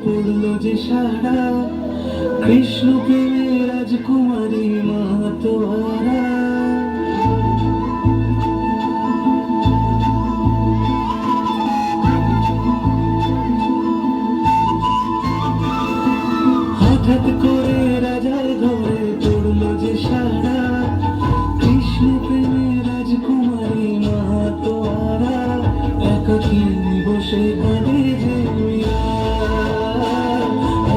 পড়লো যে সারা কৃষ্ণ প্রেমের রাজকুমারী মাতোয়ারা। হঠাৎ করে রাজার ঘরে পড়লো যে সারা কৃষ্ণ প্রেমের রাজকুমারী মাতোয়ারা। একাকী বসে কাঁদে যে মীরা,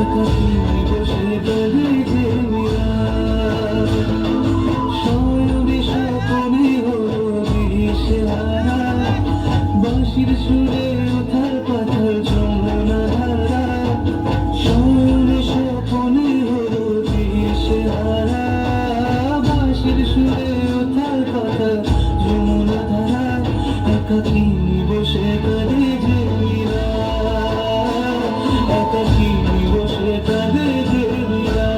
একাকী বসে কাঁদে যে মীরা। শয়নে স্বপ্নে হলো দিশেহারা, বাঁশির সুরে উথাল পাথাল যমুনা ধারা। শয়নে স্বপ্নে হলো দিশেহারা, বাঁশির সুরে উথাল পাথাল যমুনা ধারা। একাকী বসে কাঁদে যে মীরা, একাকী বসে কাঁদে যে মীরা।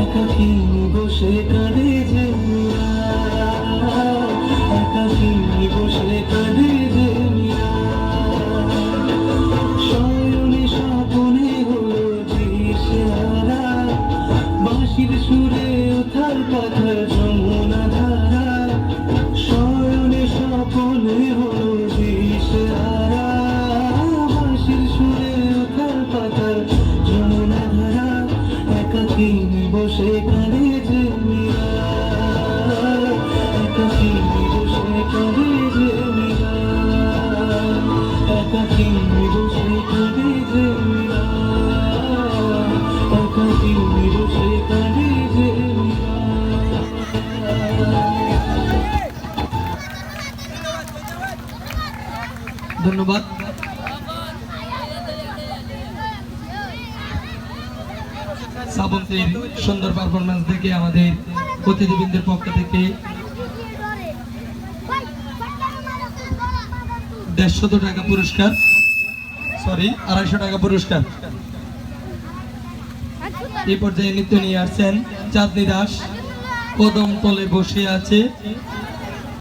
একাকী বসে কাঁদে যে মীরা, একাকী বসে কাঁদে যে মীরা। শয়নে স্বপ্নে হলো দিশেহারা, বাঁশির সুরে উথাল পাথাল যমুনা ধারা। শয়নে স্বপ্নে হলো দিশেহারা, বাঁশির সুরে উথাল পাথাল যমুনা ধারা। একাকী বসে কাঁদে যে মীরা, একাকী বসে কাঁদে যে মীরা, একাকী বসে কাঁদে যে মীরা, একাকী বসে কাঁদে যে মীরা। ধন্যবাদ। শ্রাবন্তীর সুন্দর পারফরমেন্স দেখে আমাদের অতিথিবৃন্দের পক্ষ থেকে 150 টাকা পুরস্কার, 250 টাকা পুরস্কার। এই পর্যায়ে নৃত্য নিয়ে আসছেন চাঁদনি দাস, কদম তলে বসে আছে।